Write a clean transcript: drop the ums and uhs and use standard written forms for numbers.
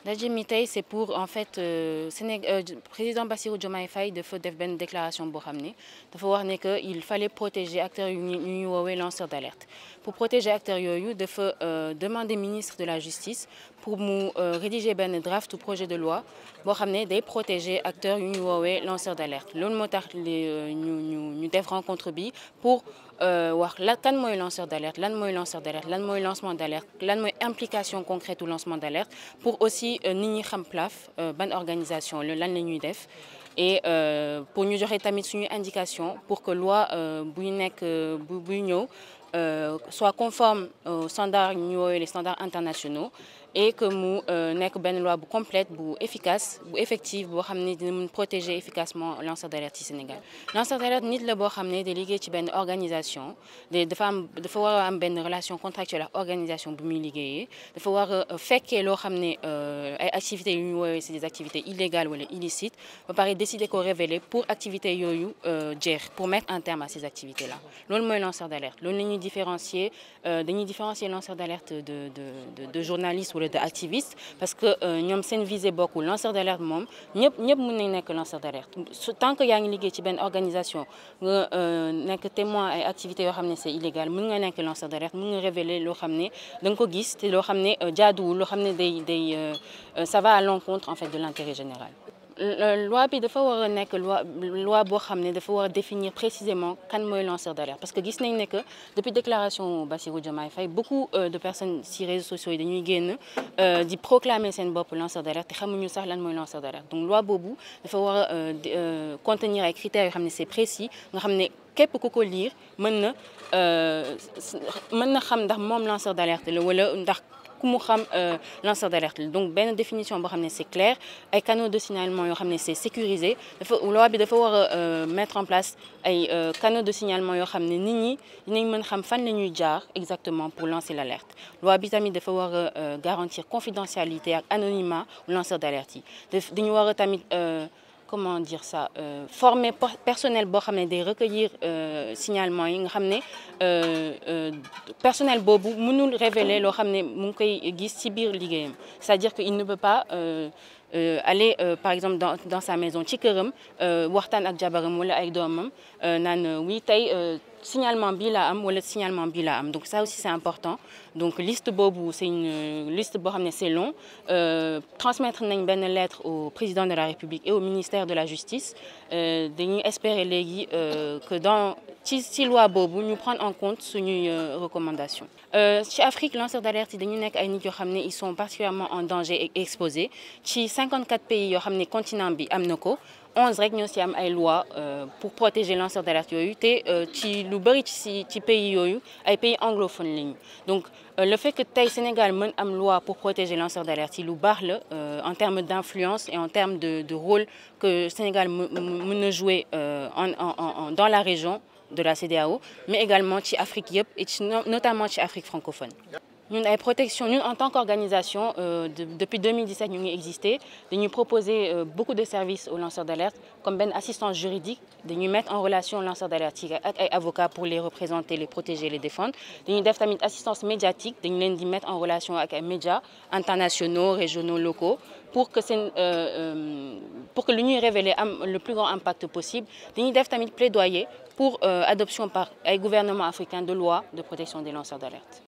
ndaje mi tey c'est pour en fait président Bassirou Diomaye Faye dafa def benn déclaration boo xam ne dafa wax ne que il fallait protéger acteurs yu ñuy woowee lanceurs d'alerte. Pour protéger acteurs yooyu dafa demander ministre de la justice pour mu rédiger benn draft projet de loi boo xam ne day protéger acteurs yu ñuy woowee lanceurs d'alerte. Loolu moo tax ñu def rencontre bi pour wax kan mooy lanceur d'alerte, lan mooy lanceur d'alerte, lan mooy lancement d'alerte, lan mooy implication concrète au lancement d'alerte, pour aussi nit ñi xam PLAF ban organisation lan la ñuy def, et pour ñu joxe tamit suñu indication pour que loi buy nekk buy ñëw soit conforme aux standards ñu woowee les standards internationaux, et que mu nekk benn loi bu complète bu efficace bu effective boo xam ne dina mën protéger efficacement lanceur d'alerte ci Sénégal. Lanceur d'alerte nit la boo xam ne day liggéey ci benn organisation dafa war a am benn relation contractuelle ak organisation bu muy liggéeyee, dafa war a fekkee loo xam ne ay activités yu ñu woowee c'est des activités illégales wala illicites, ba pare décider ko révéler pour activités yooyu jeex, pour mettre un terme à ces activités là. Loolu mooy lanceur d'alerte. Loolu la ñuy différencier lanceur d'alerte de journaliste de activiste, parce que ñoom seen visée bokkul. Lanceur d'alerte moom ñëpp mën nañ nekk lanceur d'alerte tant que yaa ngi liggéey ci benn organisation nga nekk témoin ay activités yoo xam ne c'est illégal, mën nga nekk lanceur d'alerte, mën nga révéler loo xam ne da nga ko gis te loo xam ne jaaduwul, loo xam ne ça va à l'encontre en fait de l'intérêt général. Loi bi dafa war a nekk loi boo xam ne dafa war a définir précisément kan mooy lanceur d'alerte, parce que gis nañ ne que depuis déclaration Bassirou Diomaye Faye beaucoup de personnes ci réseaux sociaux yi dañuy génn di proclamer seen bopp lanceur d'alerte te xamuñu sax lan mooy lanceur d'alerte. Donc loi boobu dafa war a contenir ay critères yoo xam ne c'est précis, nga xam ne képp ku ko lire mën na xam ndax moom lanceur d'alerte la wala ndax ku mu xam lanceur d'alerte. Donc benn définition boo xam ne c'est clair, ay canaux de signalement yoo xam ne c'est sécurisé. Loi bi dafa war a mettre en place ay canaux de signalement yoo xam ne nit ñi dinañ mën xam fan la ñuy jaar exactement pour lancer l'alerte. Loi bi tamit dafa war a garantir confidentialité ak anonymat lanceur d'alerte yi. dañu war a tamit comment dire ça, former personnel boo xam ne day recueillir signalement yi nga xam ne personnel boobu mënul révéler loo xam ne mu ngi koy gis ci biir liggéeyam. C'est-à-dire que il ne peut pas aller par exemple dans sa maison ci këram waxtaan ak jabaram wala ay doomam naan oui tey signalement bii laa am wala signalement bii laa am. Donc ça aussi c'est important. Donc liste boobu c'est une liste boo xam ne c'est long. Transmettre nañ benn lettre au président de la République et au ministère de la Justice. Dañuy espérer léegi que ci loi boobu ñu prendre en compte suñuy recommandations. Ci Afrique lanceurs d'alerte yi dañu nekk ay nit yoo xam ne ils sont particulièrement en danger et exposés. Ci 54 pays yoo xam ne continent bi am na ko, 11 rek ñoo ci am ay lois pour protéger lanceurs d'alerte yooyu te ci lu bari ci pays yooyu ay pays anglophones lañu. Donc le fait que tey Sénégal mën am loi pour protéger lanceurs d'alerte yi lu baax la en termes d'influence et en termes de rôle que Sénégal mën na jouer dans la région de la CEDEAO, mais également ci Afrique yëpp et notamment ci Afrique francophone. Ñun ay protection ñun en tant qu'organisation depuis 2017 ñu ngi exister, dañuy proposer beaucoup de services aux lanceurs d'alerte comme benn assistance juridique, dañuy mettre en relation lanceurs d'alerte yi ak ay avocats pour les représenter, les protéger, les défendre. Dañuy def tamit assistance médiatique, dañu leen di mettre en relation ak ay médias internationaux, régionaux, locaux pour que lu ñuy révéler am le plus grand impact possible. Dañuy def tamit plaidoyer pour adoption par ay gouvernements africains de loi de protection des lanceurs d'alerte.